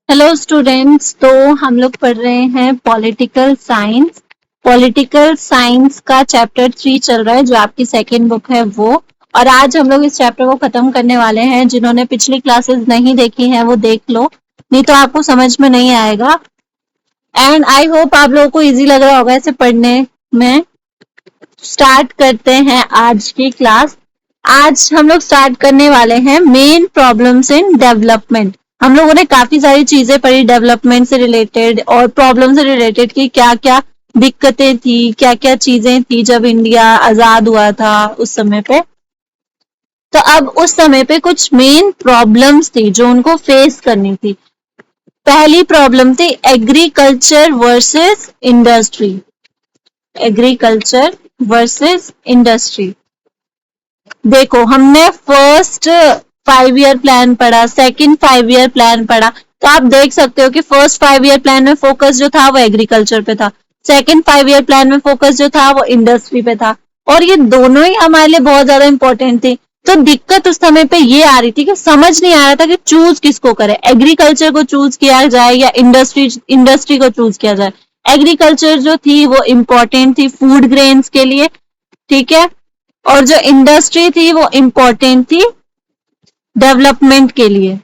Hello students. तो हम लोग पढ़ रहे हैं पॉलिटिकल साइंस। पॉलिटिकल साइंस का चैप्टर 3 चल रहा है, जो आपकी सेकेंड बुक है वो। और आज हम लोग इस चैप्टर को खत्म करने वाले हैं। जिन्होंने पिछली क्लासेस नहीं देखी हैं वो देख लो, नहीं तो आपको समझ में नहीं आएगा। एंड आई होप आप लोगों को इजी लग रहा होगा इसे पढ़ने में। स्टार्ट करते हैं आज की क्लास। आज हम लोग स्टार्ट करने वाले हैं मेन प्रॉब्लम्स इन डेवलपमेंट। हम लोगों ने काफी सारी चीजें पढ़ी डेवलपमेंट से रिलेटेड और प्रॉब्लम से रिलेटेड कि क्या क्या दिक्कतें थी, क्या क्या चीजें थी जब इंडिया आजाद हुआ था उस समय पे। तो अब उस समय पे कुछ मेन प्रॉब्लम्स थी जो उनको फेस करनी थी। पहली प्रॉब्लम थी agriculture versus industry. Agriculture versus industry. देखो, हमने फर्स्ट 5 ईयर प्लान पढ़ा, सेकंड 5 ईयर प्लान पढ़ा। तो आप देख सकते हो कि फर्स्ट 5 ईयर प्लान में फोकस जो था वो एग्रीकल्चर पे था, सेकंड 5 ईयर प्लान में फोकस जो था वो इंडस्ट्री पे था। और ये दोनों ही हमारे लिए बहुत ज्यादा इंपॉर्टेंट थी। तो दिक्कत उस समय पे ये आ रही थी कि समझ नहीं आ रहा था कि चूज किसको करें, एग्रीकल्चर को चूज किया जाए या इंडस्ट्री को चूज किया जाए। एग्रीकल्चर जो थी वो इम्पोर्टेंट थी फूड ग्रेन्स के लिए, ठीक है, और जो इंडस्ट्री थी वो इम्पोर्टेंट थी डेवलपमेंट के लिए।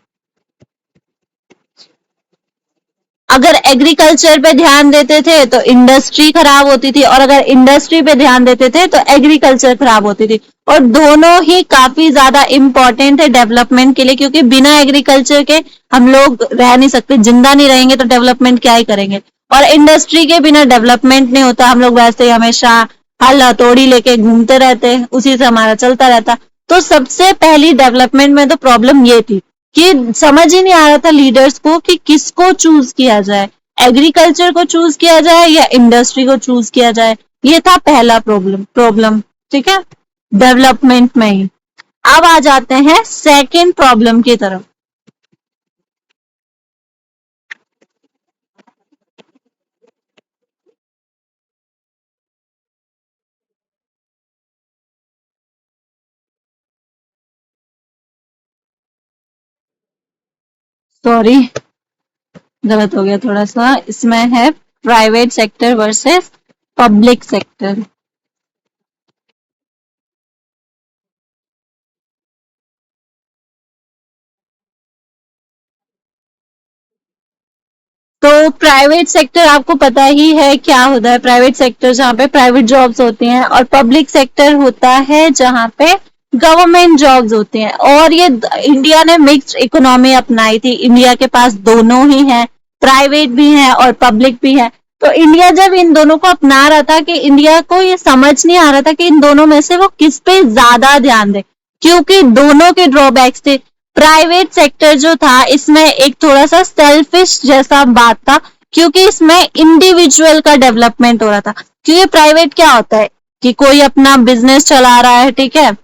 अगर एग्रीकल्चर पे ध्यान देते थे तो इंडस्ट्री खराब होती थी, और अगर इंडस्ट्री पे ध्यान देते थे तो एग्रीकल्चर खराब होती थी। और दोनों ही काफी ज्यादा इंपॉर्टेंट है डेवलपमेंट के लिए, क्योंकि बिना एग्रीकल्चर के हम लोग रह नहीं सकते, जिंदा नहीं रहेंगे तो डेवलपमेंट क्या ही करेंगे। और इंडस्ट्री के बिना डेवलपमेंट नहीं होता, हम लोग वैसे ही हमेशा हल हथौड़ी लेके घूमते रहते, उसी से हमारा चलता रहता। तो सबसे पहली डेवलपमेंट में तो प्रॉब्लम ये थी कि समझ ही नहीं आ रहा था लीडर्स को कि किसको चूज किया जाए, एग्रीकल्चर को चूज किया जाए या इंडस्ट्री को चूज किया जाए। ये था पहला प्रॉब्लम, ठीक है, डेवलपमेंट में ही। अब आ जाते हैं सेकंड प्रॉब्लम की तरफ। सॉरी, गलत हो गया थोड़ा सा। इसमें है private sector versus public sector. तो प्राइवेट सेक्टर आपको पता ही है क्या होता है। प्राइवेट सेक्टर जहाँ पे प्राइवेट जॉब्स होती हैं, और पब्लिक सेक्टर होता है जहाँ पे गवर्नमेंट जॉब्स होती हैं। और ये इंडिया ने मिक्स्ड इकोनॉमी अपनाई थी, इंडिया के पास दोनों ही है, प्राइवेट भी है और पब्लिक भी है। तो इंडिया जब इन दोनों को अपना रहा था कि इंडिया को ये समझ नहीं आ रहा था कि इन दोनों में से वो किस पे ज्यादा ध्यान दे, क्योंकि दोनों के ड्रॉबैक्स थे। प्राइवेट सेक्टर जो था इसमें एक थोड़ा सा सेल्फिश जैसा बात था, क्योंकि इसमें इंडिविजुअल का डेवलपमेंट हो रहा था। क्योंकि प्राइवेट क्या होता है कि कोई अपना बिजनेस चला रहा है, ठीक है,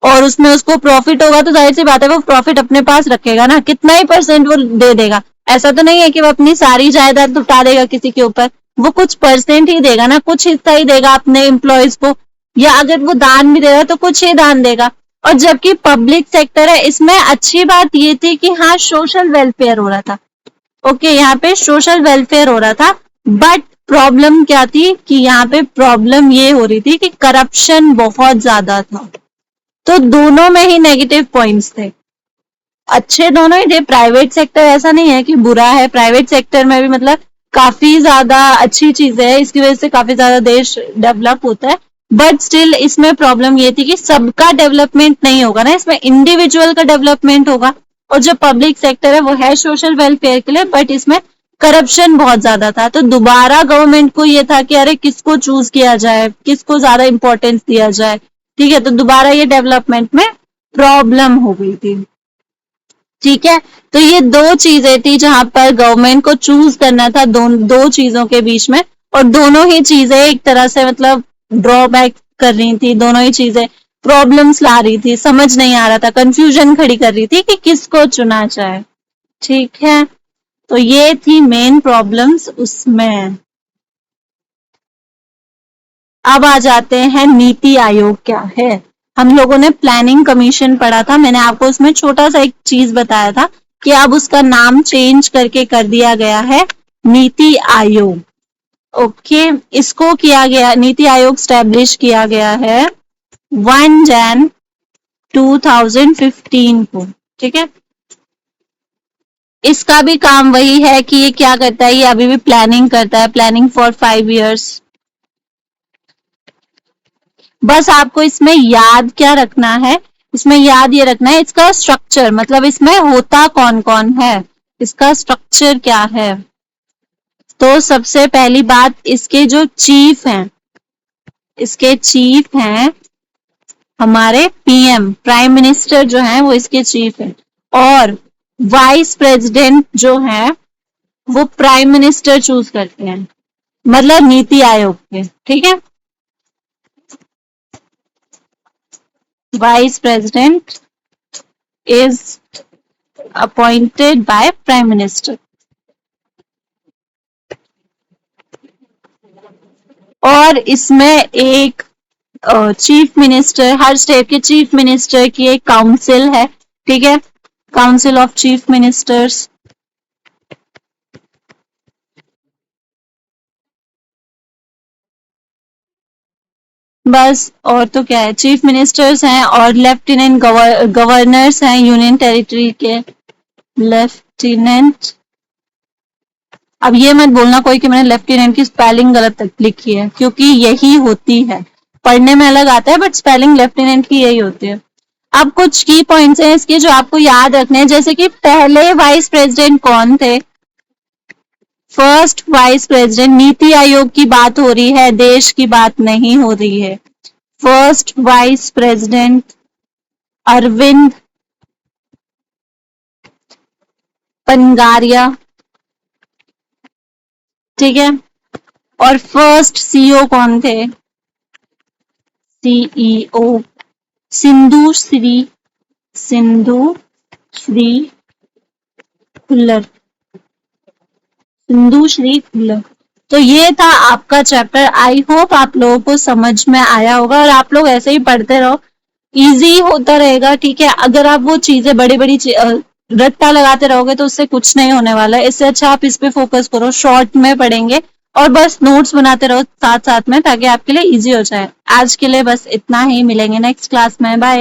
और उसमें उसको प्रॉफिट होगा तो जाहिर सी बात है वो प्रॉफिट अपने पास रखेगा ना, कितना ही परसेंट वो दे देगा। ऐसा तो नहीं है कि वो अपनी सारी जायदाद लुटा देगा किसी के ऊपर, वो कुछ परसेंट ही देगा ना, कुछ हिस्सा ही देगा अपने एम्प्लॉयज को, या अगर वो दान भी देगा तो कुछ ही दान देगा। और जबकि पब्लिक सेक्टर है, इसमें अच्छी बात ये थी कि हाँ सोशल वेलफेयर हो रहा था। ओके, यहाँ पे सोशल वेलफेयर हो रहा था। बट प्रॉब्लम क्या थी कि यहाँ पे प्रॉब्लम ये हो रही थी कि करप्शन बहुत ज्यादा था। तो दोनों में ही नेगेटिव पॉइंट्स थे, अच्छे दोनों ही थे। प्राइवेट सेक्टर ऐसा नहीं है कि बुरा है, प्राइवेट सेक्टर में भी मतलब काफी ज्यादा अच्छी चीजें है, इसकी वजह से काफी ज्यादा देश डेवलप होता है। बट स्टिल इसमें प्रॉब्लम ये थी कि सबका डेवलपमेंट नहीं होगा ना, इसमें इंडिविजुअल का डेवलपमेंट होगा। और जो पब्लिक सेक्टर है वो है सोशल वेलफेयर के लिए, बट इसमें करप्शन बहुत ज्यादा था। तो दोबारा गवर्नमेंट को ये था कि अरे किसको चूज किया जाए, किसको ज्यादा इंपॉर्टेंस दिया जाए, ठीक है। तो दोबारा ये डेवलपमेंट में प्रॉब्लम हो गई थी, ठीक है। तो ये दो चीजें थी जहां पर गवर्नमेंट को चूज करना था दो चीजों के बीच में, और दोनों ही चीजें एक तरह से मतलब ड्रॉबैक कर रही थी, दोनों ही चीजें प्रॉब्लम्स ला रही थी, समझ नहीं आ रहा था, कंफ्यूजन खड़ी कर रही थी कि किसको चुना जाए, ठीक है। तो ये थी मेन प्रॉब्लम्स उसमें। अब आ जाते हैं नीति आयोग क्या है। हम लोगों ने प्लानिंग कमीशन पढ़ा था, मैंने आपको उसमें छोटा सा एक चीज बताया था कि अब उसका नाम चेंज करके कर दिया गया है नीति आयोग। ओके, इसको किया गया, नीति आयोग स्टैब्लिश किया गया है 1 जन 2015 को। ठीक है, इसका भी काम वही है कि ये क्या करता है, ये अभी भी प्लानिंग करता है, प्लानिंग फॉर 5 इयर्स। बस आपको इसमें याद क्या रखना है, इसमें याद ये रखना है इसका स्ट्रक्चर, मतलब इसमें होता कौन कौन है, इसका स्ट्रक्चर क्या है। तो सबसे पहली बात, इसके जो चीफ हैं, इसके चीफ हैं हमारे पीएम, प्राइम मिनिस्टर जो हैं वो इसके चीफ हैं, और वाइस प्रेसिडेंट जो है वो प्राइम मिनिस्टर चूज करते हैं, मतलब नीति आयोग के। ठीक है, vice president is appointed by prime minister. और इसमें एक चीफ मिनिस्टर, हर स्टेट के चीफ मिनिस्टर की एक काउंसिल है। ठीक है, काउंसिल ऑफ चीफ मिनिस्टर्स। बस, और तो क्या है, चीफ मिनिस्टर्स हैं और लेफ्टिनेंट गवर्नर्स हैं यूनियन टेरिटरी के, लेफ्टिनेंट। अब ये मत बोलना कोई कि मैंने लेफ्टिनेंट की स्पेलिंग गलत लिखी है, क्योंकि यही होती है, पढ़ने में अलग आता है बट स्पेलिंग लेफ्टिनेंट की यही होती है। अब कुछ की पॉइंट्स हैं इसके जो आपको याद रखने हैं, जैसे कि पहले वाइस प्रेसिडेंट कौन थे, first vice president, NITI Aayog की बात हो रही है, देश की बात नहीं हो रही है। First vice president Arvind Panagariya. ठीक है, और फर्स्ट सीईओ कौन थे, CEO Sindhushree Khullar, Sindhushree Khullar. तो ये था आपका चैप्टर। आई होप आप लोगों को समझ में आया होगा, और आप लोग ऐसे ही पढ़ते रहो, इजी होता रहेगा। ठीक है, अगर आप वो चीजें बड़ी बड़ी रट्टा लगाते रहोगे तो उससे कुछ नहीं होने वाला है। इससे अच्छा आप इस पे फोकस करो, शॉर्ट में पढ़ेंगे और बस नोट्स बनाते रहो साथ साथ में, ताकि आपके लिए इजी हो जाए। आज के लिए बस इतना ही, मिलेंगे नेक्स्ट क्लास में, बाय।